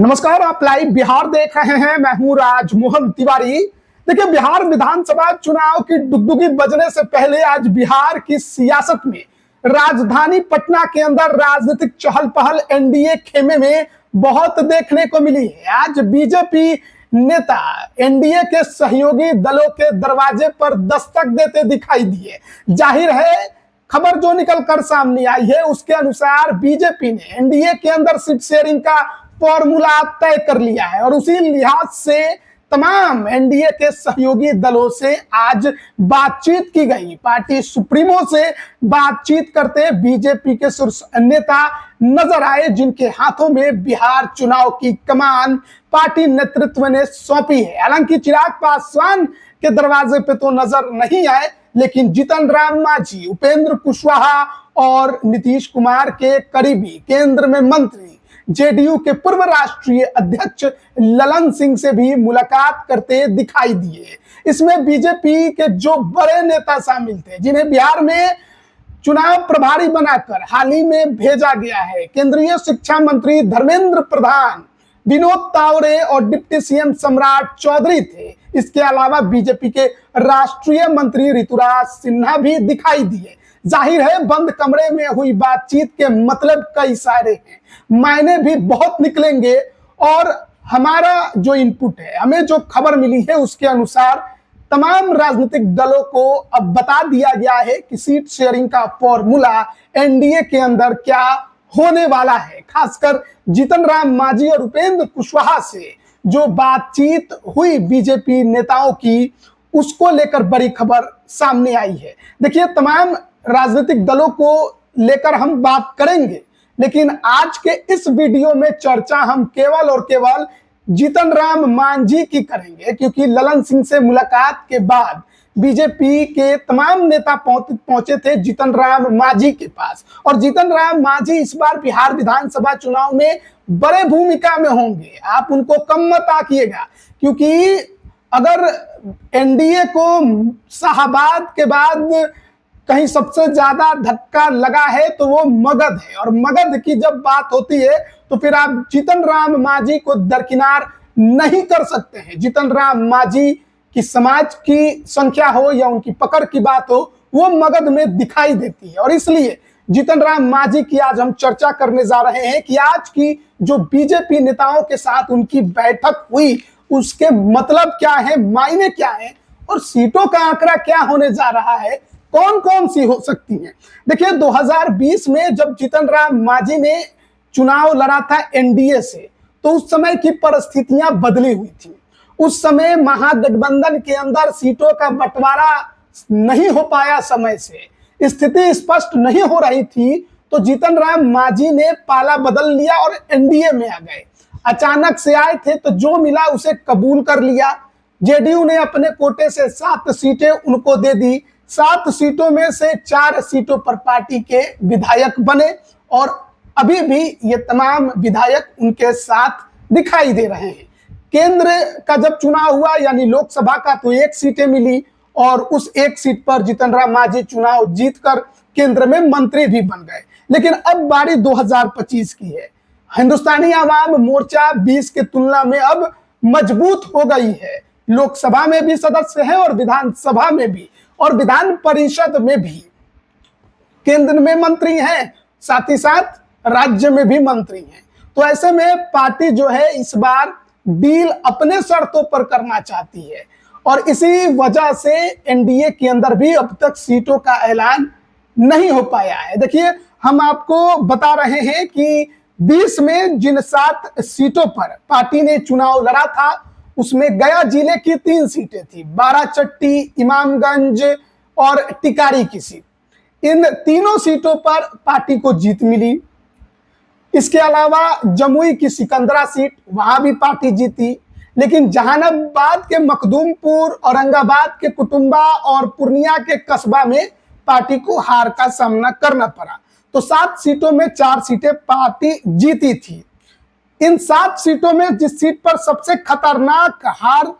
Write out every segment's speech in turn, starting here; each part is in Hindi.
नमस्कार, आप लाइव बिहार देख रहे हैं। मैं हूं राजमोहन तिवारी। देखिए, बिहार विधानसभा चुनाव की डुगडुगी बजने से पहले आज बिहार की सियासत में राजधानी पटना के अंदर राजनीतिक चहल पहल एनडीए खेमे में बहुत देखने को मिली है। आज बीजेपी नेता एनडीए के सहयोगी दलों के दरवाजे पर दस्तक देते दिखाई दिए। जाहिर है, खबर जो निकल कर सामने आई है उसके अनुसार बीजेपी ने एनडीए के अंदर सीट शेयरिंग का फॉर्मूला तय कर लिया है और उसी लिहाज से तमाम एनडीए के सहयोगी दलों से आज बातचीत की गई। पार्टी सुप्रीमो से बातचीत करते बीजेपी के शीर्ष नेता नजर आए, जिनके हाथों में बिहार चुनाव की कमान पार्टी नेतृत्व ने सौंपी है। हालांकि चिराग पासवान के दरवाजे पे तो नजर नहीं आए, लेकिन जीतन राम मांझी, उपेंद्र कुशवाहा और नीतीश कुमार के करीबी केंद्र में मंत्री जेडीयू के पूर्व राष्ट्रीय अध्यक्ष ललन सिंह से भी मुलाकात करते दिखाई दिए। इसमें बीजेपी के जो बड़े नेता शामिल थे, जिन्हें बिहार में चुनाव प्रभारी बनाकर हाल ही में भेजा गया है, केंद्रीय शिक्षा मंत्री धर्मेंद्र प्रधान, विनोद तावड़े और डिप्टी सीएम सम्राट चौधरी थे। इसके अलावा बीजेपी के राष्ट्रीय मंत्री ऋतुराज सिन्हा भी दिखाई दिए। जाहिर है, बंद कमरे में हुई बातचीत के मतलब कई सारे हैं, मायने भी बहुत निकलेंगे। और हमारा जो इनपुट है, हमें जो खबर मिली है उसके अनुसार तमाम राजनीतिक दलों को अब बता दिया गया है कि सीट शेयरिंग का फॉर्मूला एनडीए के अंदर क्या होने वाला है। खासकर जीतन राम मांझी और उपेंद्र कुशवाहा से जो बातचीत हुई बीजेपी नेताओं की, उसको लेकर बड़ी खबर सामने आई है। देखिए, तमाम राजनीतिक दलों को लेकर हम बात करेंगे, लेकिन आज के इस वीडियो में चर्चा हम केवल और केवल जीतन राम मांझी की करेंगे, क्योंकि ललन सिंह से मुलाकात के बाद बीजेपी के तमाम नेता पहुंचे थे जीतन राम मांझी के पास। और जीतन राम मांझी इस बार बिहार विधानसभा चुनाव में बड़े भूमिका में होंगे। आप उनको कम मत आंकिएगा, क्योंकि अगर एनडीए को शाहाबाद के बाद कहीं सबसे ज्यादा धक्का लगा है तो वो मगध है। और मगध की जब बात होती है तो फिर आप जीतन राम मांझी को दरकिनार नहीं कर सकते हैं। जीतन राम मांझी की समाज की संख्या हो या उनकी पकड़ की बात हो, वो मगध में दिखाई देती है। और इसलिए जीतन राम मांझी की आज हम चर्चा करने जा रहे हैं कि आज की जो बीजेपी नेताओं के साथ उनकी बैठक हुई, उसके मतलब क्या है, मायने क्या है, और सीटों का आंकड़ा क्या होने जा रहा है, कौन कौन सी हो सकती हैं। देखिए, 2020 में जब जीतन राम मांझी ने चुनाव लड़ा था एनडीए से, तो उस समय की परिस्थितियां बदली हुई थी। उस समय महागठबंधन के अंदर सीटों का बंटवारा नहीं हो पाया, समय से स्थिति स्पष्ट नहीं हो रही थी, तो जीतन राम मांझी ने पाला बदल लिया और एनडीए में आ गए। अचानक से आए थे तो जो मिला उसे कबूल कर लिया। जेडीयू ने अपने कोटे से 7 सीटें उनको दे दी। 7 सीटों में से 4 सीटों पर पार्टी के विधायक बने और अभी भी ये तमाम विधायक उनके साथ दिखाई दे रहे हैं। केंद्र का जब चुनाव हुआ, यानी लोकसभा का, तो 1 सीटें मिली और उस 1 सीट पर जीतन राम मांझी चुनाव जीतकर केंद्र में मंत्री भी बन गए। लेकिन अब बारी 2025 की है। हिंदुस्तानी आवाम मोर्चा 20 की तुलना में अब मजबूत हो गई है। लोकसभा में भी सदस्य है और विधानसभा में भी, और विधान परिषद में भी केंद्र में मंत्री हैं, साथ ही साथ राज्य में भी मंत्री हैं। तो ऐसे में पार्टी जो है इस बार डील अपने शर्तों पर करना चाहती है और इसी वजह से एनडीए के अंदर भी अब तक सीटों का ऐलान नहीं हो पाया है। देखिए, हम आपको बता रहे हैं कि 20 में जिन 7 सीटों पर पार्टी ने चुनाव लड़ा था, उसमें गया जिले की 3 सीटें थी, बाराचट्टी, इमामगंज और टिकारी की सीट। इन तीनों सीटों पर पार्टी को जीत मिली। इसके अलावा जमुई की सिकंदरा सीट, वहां भी पार्टी जीती। लेकिन जहानाबाद के मखदूमपुर, औरंगाबाद के कुटुंबा और पूर्णिया के कस्बा में पार्टी को हार का सामना करना पड़ा। तो 7 सीटों में 4 सीटें पार्टी जीती थी। इन 7 सीटों में जिस सीट पर सबसे खतरनाक हार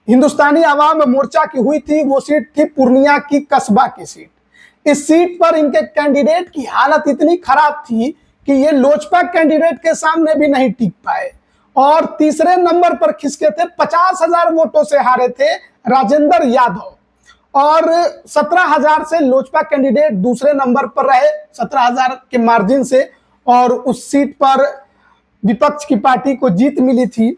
हिंदुस्तानी आवाम मोर्चा की हुई थी, वो सीट थी पूर्णिया की कस्बा की सीट। इस सीट पर इनके कैंडिडेट की हालत इतनी खराब थी कि ये लोजपा कैंडिडेट के सामने भी नहीं टिक पाए और तीसरे नंबर पर खिसके थे। 50,000 वोटों से हारे थे राजेंद्र यादव और 17,000 से लोजपा कैंडिडेट दूसरे नंबर पर रहे, 17,000 के मार्जिन से, और उस सीट पर विपक्ष की पार्टी को जीत मिली थी।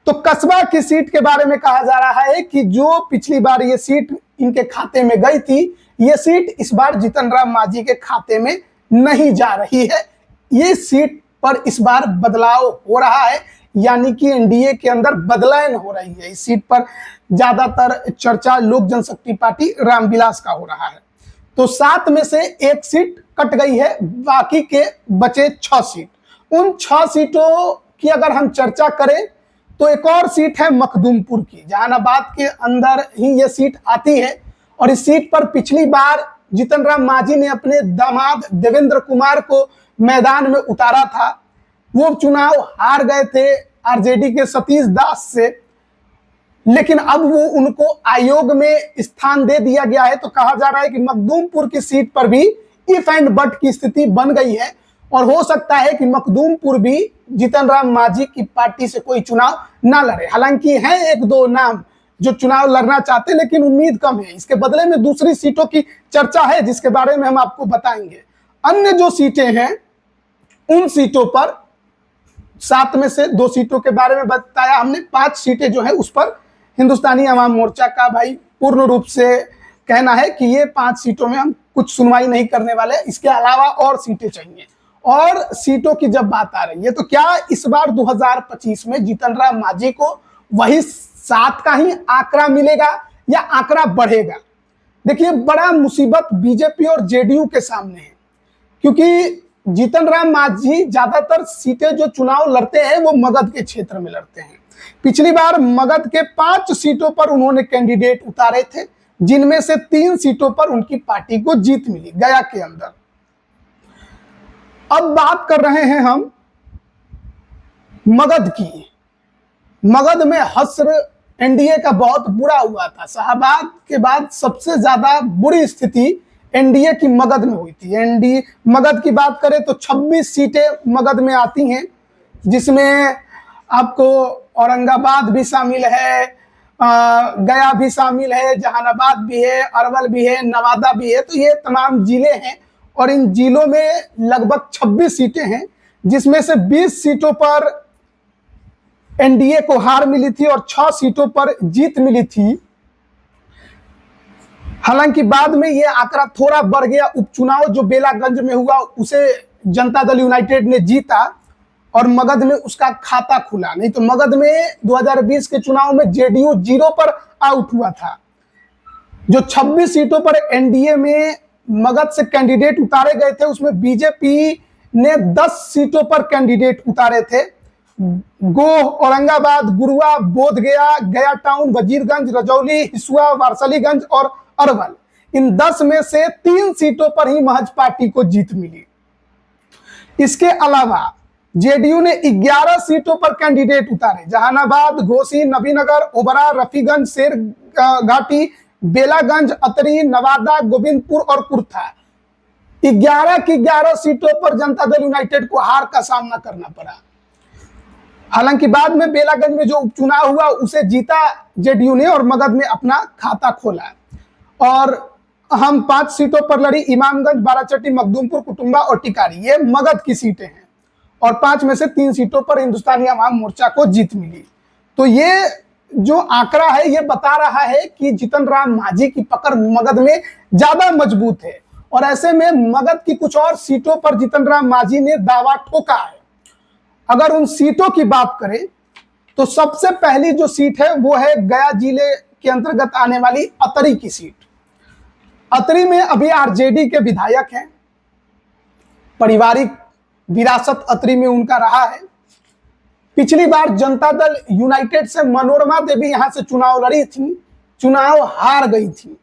तो कस्बा की सीट के बारे में कहा जा रहा है कि जो पिछली बार ये सीट इनके खाते में गई थी, ये सीट इस बार जीतन राम मांझी के खाते में नहीं जा रही है। ये सीट पर इस बार बदलाव हो रहा है, यानी कि एनडीए के अंदर बदलाव हो रही है। इस सीट पर ज्यादातर चर्चा लोक जनशक्ति पार्टी रामविलास का हो रहा है। तो 7 में से 1 सीट कट गई है, बाकी के बचे 6 सीट। उन 6 सीटों की अगर हम चर्चा करें तो एक और सीट है मखदूमपुर की, जहानाबाद के अंदर ही ये सीट आती है। और इस सीट पर पिछली बार जीतन राम मांझी ने अपने दामाद देवेंद्र कुमार को मैदान में उतारा था। वो चुनाव हार गए थे आरजेडी के सतीश दास से, लेकिन अब वो उनको आयोग में स्थान दे दिया गया है। तो कहा जा रहा है कि मखदूमपुर की सीट पर भी इफ एंड बट की स्थिति बन गई है और हो सकता है कि मखदूमपुर भी जीतन राम मांझी की पार्टी से कोई चुनाव ना लड़े। हालांकि हैं 1-2 नाम जो चुनाव लड़ना चाहते, लेकिन उम्मीद कम है। इसके बदले में दूसरी सीटों की चर्चा है, जिसके बारे में हम आपको बताएंगे। अन्य जो सीटें हैं उन सीटों पर 7 में से 2 सीटों के बारे में बताया हमने। 5 सीटें जो है उस पर हिंदुस्तानी अवाम मोर्चा का भाई पूर्ण रूप से कहना है कि ये 5 सीटों में हम कुछ सुनवाई नहीं करने वाले, इसके अलावा और सीटें चाहिए। और सीटों की जब बात आ रही है तो क्या इस बार 2025 में जीतन राम मांझी को वही 7 का ही आंकड़ा मिलेगा या आंकड़ा बढ़ेगा? देखिए, बड़ा मुसीबत बीजेपी और जेडीयू के सामने है, क्योंकि जीतन राम मांझी ज्यादातर सीटें जो चुनाव लड़ते हैं वो मगध के क्षेत्र में लड़ते हैं। पिछली बार मगध के 5 सीटों पर उन्होंने कैंडिडेट उतारे थे, जिनमें से 3 सीटों पर उनकी पार्टी को जीत मिली गया के अंदर। अब बात कर रहे हैं हम मगध की। मगध में हश्र एनडीए का बहुत बुरा हुआ था। शाहबाद के बाद सबसे ज्यादा बुरी स्थिति एनडीए की मगध में हुई थी। एनडीए मगध की बात करें तो 26 सीटें मगध में आती हैं, जिसमें आपको औरंगाबाद भी शामिल है, गया भी शामिल है, जहानाबाद भी है, अरवल भी है, नवादा भी है। तो ये तमाम जिले हैं और इन जिलों में लगभग 26 सीटें हैं, जिसमें से 20 सीटों पर एनडीए को हार मिली थी और 6 सीटों पर जीत मिली थी। हालांकि बाद में यह आंकड़ा थोड़ा बढ़ गया। उपचुनाव जो बेलागंज में हुआ उसे जनता दल यूनाइटेड ने जीता और मगध में उसका खाता खुला। नहीं तो मगध में 2020 के चुनाव में जेडीयू 0 पर आउट हुआ था। जो 26 सीटों पर एनडीए में मगध से कैंडिडेट उतारे गए थे, उसमें बीजेपी ने 10 सीटों पर कैंडिडेट उतारे थे। गोह, औरंगाबाद, गुरुआ, बोधगया, गया टाउन, वजीरगंज, रजौली, हिसुआ, वारसलीगंज और अरवल, इन 10 में से 3 सीटों पर ही महज पार्टी को जीत मिली। इसके अलावा जेडीयू ने 11 सीटों पर कैंडिडेट उतारे। जहानाबाद, घोसी, नबीनगर, ओबरा, रफीगंज, शेर घाटी, बेलागंज, अतरी, नवादा, गोविंदपुर और कुर्था, 11 की 11 सीटों पर जनता दल यूनाइटेड को हार का सामना करना पड़ा। हालांकि बाद में बेलागंज में जो उपचुनाव हुआ उसे जीता जेडीयू ने और मगध में अपना खाता खोला। और हम 5 सीटों पर लड़ी, इमामगंज, बाराचट्टी, मखदूमपुर, कुटुंबा और टिकारी, ये मगध की सीटें हैं और 5 में से 3 सीटों पर हिंदुस्तानी अवाम मोर्चा को जीत मिली। तो ये जो आंकड़ा है ये बता रहा है कि जीतन राम मांझी की पकड़ मगध में ज्यादा मजबूत है। और ऐसे में मगध की कुछ और सीटों पर जीतन राम मांझी ने दावा ठोका है। अगर उन सीटों की बात करें तो सबसे पहली जो सीट है वो है गया जिले के अंतर्गत आने वाली अतरी की सीट। अतरी में अभी आरजेडी के विधायक हैं, पारिवारिक विरासत अतरी में उनका रहा है। पिछली बार जनता दल यूनाइटेड से मनोरमा देवी यहां से चुनाव लड़ी थी, चुनाव हार गई थी।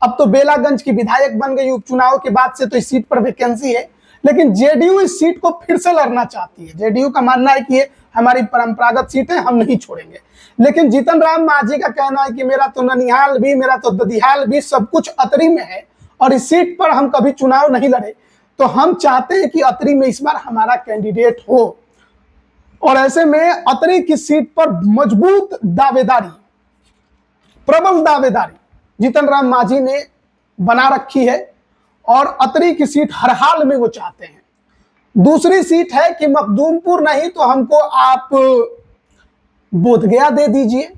अब तो बेलागंज की विधायक बन गई उपचुनाव के बाद से, तो इस सीट पर वैकेंसी है। लेकिन जेडीयू इस सीट को फिर से लड़ना चाहती है। जेडीयू का मानना है कि ये हमारी परंपरागत सीट है, हम नहीं छोड़ेंगे। लेकिन जीतन राम मांझी का कहना है कि मेरा तो ननिहाल भी, मेरा तो ददिहाल भी, सब कुछ अतरी में है और इस सीट पर हम कभी चुनाव नहीं लड़े। तो हम चाहते हैं कि अतरी में इस बार हमारा कैंडिडेट हो। और ऐसे में अतरी की सीट पर मजबूत दावेदारी, प्रबल दावेदारी जीतन राम मांझी ने बना रखी है और अतरी की सीट हर हाल में वो चाहते हैं। दूसरी सीट है कि मखदूमपुर नहीं तो हमको आप बोधगया दे दीजिए,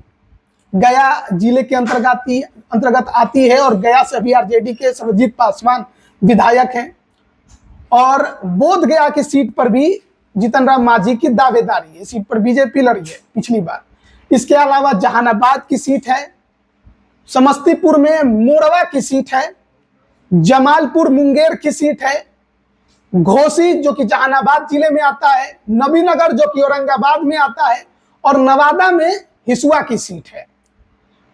गया जिले के अंतर्गत आती है और गया से अभी आरजेडी के सर्वजीत पासवान विधायक हैं और बोधगया की सीट पर भी जीतन राम मांझी की दावेदारी है। सीट पर बीजेपी लड़ी है पिछली बार। इसके अलावा जहानाबाद की सीट है, समस्तीपुर में मोरवा की सीट है, जमालपुर मुंगेर की सीट है, घोसी जो कि जहानाबाद जिले में आता है, नबीनगर जो कि औरंगाबाद में आता है और नवादा में हिसुआ की सीट है।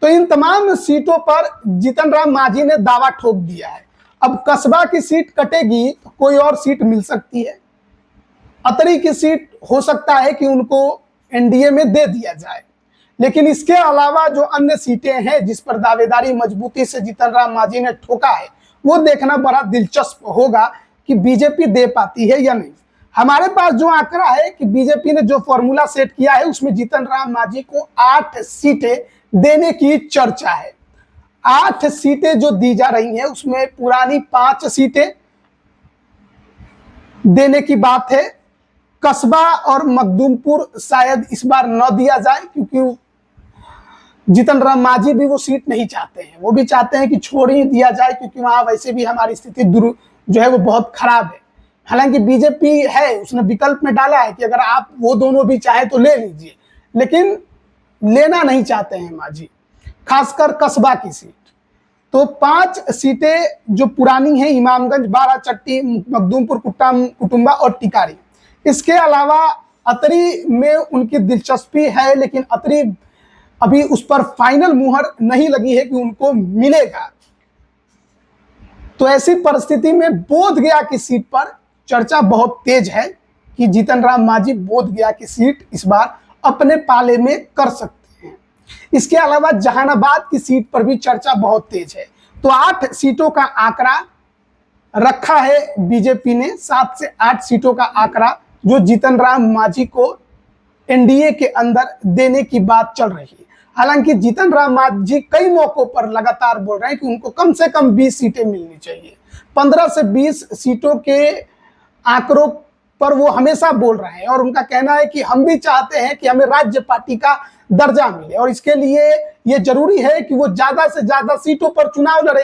तो इन तमाम सीटों पर जीतन राम मांझी ने दावा ठोक दिया है। अब कस्बा की सीट कटेगी तो कोई और सीट मिल सकती है। अतरी की सीट हो सकता है कि उनको एनडीए में दे दिया जाए, लेकिन इसके अलावा जो अन्य सीटें हैं जिस पर दावेदारी मजबूती से जीतन राम मांझी ने ठोका है, वो देखना बड़ा दिलचस्प होगा कि बीजेपी दे पाती है या नहीं। हमारे पास जो आंकड़ा है कि बीजेपी ने जो फॉर्मूला सेट किया है उसमें जीतन राम मांझी को 8 सीटें देने की चर्चा है। 8 सीटें जो दी जा रही हैं उसमें पुरानी 5 सीटें देने की बात है। कस्बा और मखदूमपुर शायद इस बार न दिया जाए क्योंकि जीतन राम मांझी भी वो सीट नहीं चाहते हैं। वो भी चाहते हैं कि छोड़ ही दिया जाए क्योंकि वहां वैसे भी हमारी स्थिति जो है वो बहुत खराब है। हालांकि बीजेपी है, उसने विकल्प में डाला है कि अगर आप वो दोनों भी चाहे तो ले लीजिए, लेकिन लेना नहीं चाहते हैं मांझी, खासकर कस्बा की सीट। तो 5 सीटें जो पुरानी हैं, इमामगंज, बाराचट्टी, मखदूमपुर, कुटुंबा और टिकारी। इसके अलावा अतरी में उनकी दिलचस्पी है, लेकिन अतरी अभी उस पर फाइनल मुहर नहीं लगी है कि उनको मिलेगा। तो ऐसी परिस्थिति में बोधगया की सीट पर चर्चा बहुत तेज है कि जीतन राम मांझी बोधगया की सीट इस बार अपने पाले में कर सकते हैं। इसके अलावा जहानाबाद की सीट पर भी चर्चा बहुत तेज है। तो 8 सीटों का आंकड़ा रखा है बीजेपी ने, 7 से 8 सीटों का आंकड़ा जो जीतन राम मांझी को एनडीए के अंदर देने की बात चल रही है। हालांकि जीतन राम मांझी कई मौकों पर लगातार बोल रहे हैं कि उनको कम से कम 20 सीटें मिलनी चाहिए। 15 से 20 सीटों के आंकड़ों पर वो हमेशा बोल रहे हैं और उनका कहना है कि हम भी चाहते हैं कि हमें राज्य पार्टी का दर्जा मिले और इसके लिए ये जरूरी है कि वो ज्यादा से ज्यादा सीटों पर चुनाव लड़े,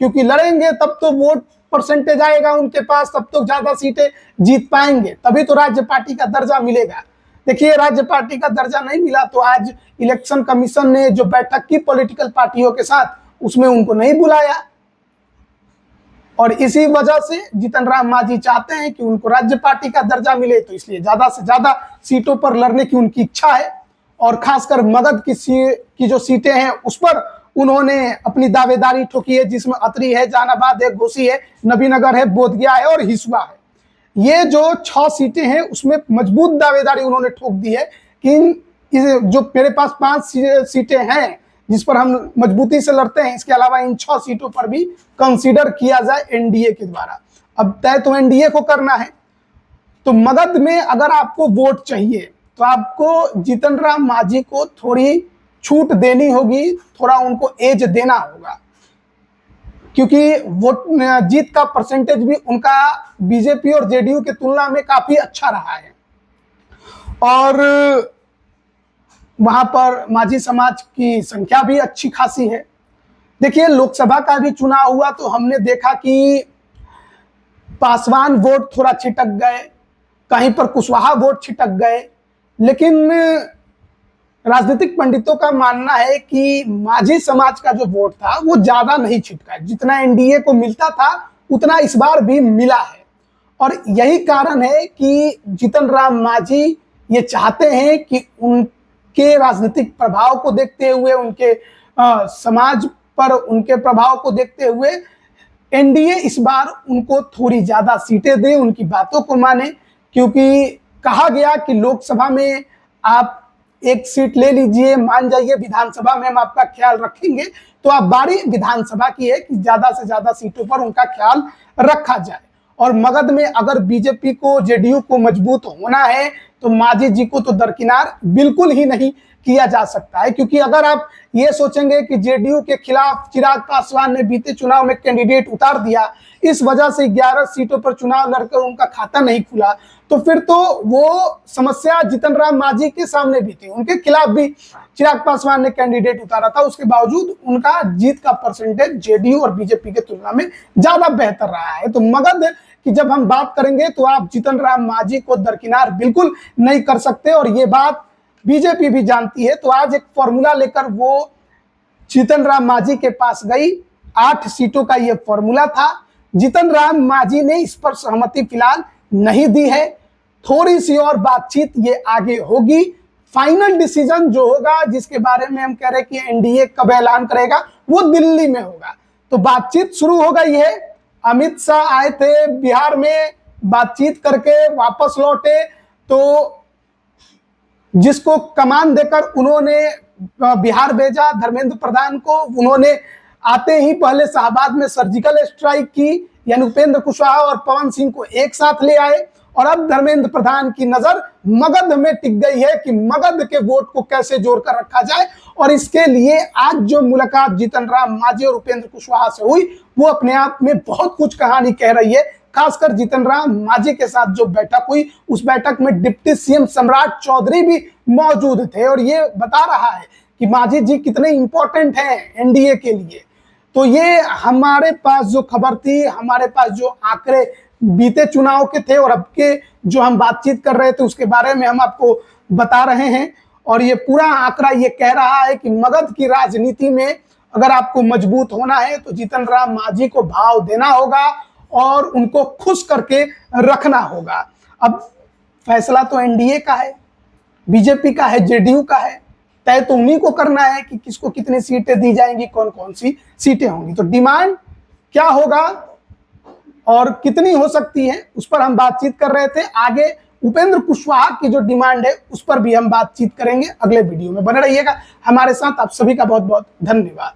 क्योंकि लड़ेंगे तब तो वोट परसेंटेज आएगा उनके पास, तब तो ज्यादा सीटें जीत पाएंगे, तभी तो राज्य पार्टी का दर्जा मिलेगा। देखिए, राज्य पार्टी का दर्जा नहीं मिला तो आज इलेक्शन कमीशन ने जो बैठक की पॉलिटिकल पार्टियों के साथ, उसमें उनको नहीं बुलाया और इसी वजह से जीतन राम मांझी चाहते हैं कि उनको राज्य पार्टी का दर्जा मिले, तो इसलिए ज्यादा से ज्यादा सीटों पर लड़ने की उनकी इच्छा है। और खासकर मगध की जो सीटें हैं उस पर उन्होंने अपनी दावेदारी ठोकी है, जिसमें अतरी है, जहानाबाद है, घोसी है, नबीनगर है, बोधगया है और हिसुआ है। ये जो 6 सीटें हैं उसमें मजबूत दावेदारी उन्होंने ठोक दी है कि जो मेरे पास 5 सीटें हैं जिस पर हम मजबूती से लड़ते हैं, इसके अलावा इन 6 सीटों पर भी कंसीडर किया जाए एनडीए के द्वारा। अब तय तो एनडीए को करना है। तो मगध में अगर आपको वोट चाहिए तो आपको जीतन राम मांझी को थोड़ी छूट देनी होगी, थोड़ा उनको एज देना होगा, क्योंकि वोट जीत का परसेंटेज भी उनका बीजेपी और जेडीयू की तुलना में काफी अच्छा रहा है और वहां पर मांझी समाज की संख्या भी अच्छी खासी है। देखिए, लोकसभा का भी चुनाव हुआ तो हमने देखा कि पासवान वोट थोड़ा छिटक गए, कहीं पर कुशवाहा वोट छिटक गए, लेकिन राजनीतिक पंडितों का मानना है कि मांझी समाज का जो वोट था वो ज्यादा नहीं छिटका। जितना एनडीए को मिलता था उतना इस बार भी मिला है और यही कारण है कि जीतन राम मांझी ये चाहते हैं कि उनके राजनीतिक प्रभाव को देखते हुए, उनके समाज पर उनके प्रभाव को देखते हुए एनडीए इस बार उनको थोड़ी ज्यादा सीटें दे, उनकी बातों को माने, क्योंकि कहा गया कि लोकसभा में आप 1 सीट ले लीजिए, मान जाइए विधानसभा में हम आपका ख्याल रखेंगे, तो अब बारी विधानसभा की है कि ज्यादा से ज्यादा सीटों पर उनका ख्याल रखा जाए। और मगध में अगर बीजेपी को, जेडीयू को मजबूत होना है तो मांझी जी को तो दरकिनार बिल्कुल ही नहीं किया जा सकता है। क्योंकि अगर आप ये सोचेंगे कि जेडीयू के खिलाफ चिराग पासवान ने बीते चुनाव में कैंडिडेट उतार दिया, इस वजह से 11 सीटों पर चुनाव लड़कर उनका खाता नहीं खुला, तो फिर तो वो समस्या जीतन राम मांझी के सामने भी थी। उनके खिलाफ भी चिराग पासवान ने कैंडिडेट उतारा था, उसके बावजूद उनका जीत का परसेंटेज जेडीयू और बीजेपी के तुलना में ज्यादा बेहतर रहा है। तो मगध की जब हम बात करेंगे तो आप जीतन राम मांझी को दरकिनार बिल्कुल नहीं कर सकते, और ये बात बीजेपी भी जानती है। तो आज एक फॉर्मूला लेकर वो जीतन राम मांझी के पास गई। 8 सीटों का ये फॉर्मूला था। जीतन राम मांझी ने इस पर सहमति फिलहाल नहीं दी है। थोड़ी सी और बातचीत ये आगे होगी। फाइनल डिसीजन जो होगा, जिसके बारे में हम कह रहे हैं कि एनडीए कब ऐलान करेगा, वो दिल्ली में होगा। तो बातचीत शुरू हो गई है। अमित शाह आए थे बिहार में, बातचीत करके वापस लौटे, तो जिसको कमान देकर उन्होंने बिहार भेजा धर्मेंद्र प्रधान को, उन्होंने आते ही पहले शाहबाद में सर्जिकल स्ट्राइक की, यानी उपेंद्र कुशवाहा और पवन सिंह को एक साथ ले आए। और अब धर्मेंद्र प्रधान की नजर मगध में टिक गई है कि मगध के वोट को कैसे जोड़कर रखा जाए। और इसके लिए आज जो मुलाकात जीतन राम मांझी और उपेंद्र कुशवाहा से हुई, वो अपने आप में बहुत कुछ कहानी कह रही है। खासकर जीतन राम मांझी के साथ जो बैठक हुई, उस बैठक में डिप्टी सीएम सम्राट चौधरी भी मौजूद थे, और ये बता रहा है कि मांझी जी कितने इंपॉर्टेंट हैं एनडीए के लिए। तो ये हमारे पास जो खबर थी, हमारे पास जो आंकड़े बीते चुनाव के थे और अब के जो हम बातचीत कर रहे थे, उसके बारे में हम आपको बता रहे हैं। और ये पूरा आंकड़ा ये कह रहा है कि मगध की राजनीति में अगर आपको मजबूत होना है तो जीतन राम मांझी को भाव देना होगा और उनको खुश करके रखना होगा। अब फैसला तो एनडीए का है, बीजेपी का है, जेडीयू का है। तय तो उन्हीं को करना है कि किसको कितनी सीटें दी जाएंगी, कौन कौन सी सीटें होंगी। तो डिमांड क्या होगा और कितनी हो सकती है, उस पर हम बातचीत कर रहे थे। आगे उपेंद्र कुशवाहा की जो डिमांड है उस पर भी हम बातचीत करेंगे। अगले वीडियो में बने रहिएगा हमारे साथ। आप सभी का बहुत बहुत धन्यवाद।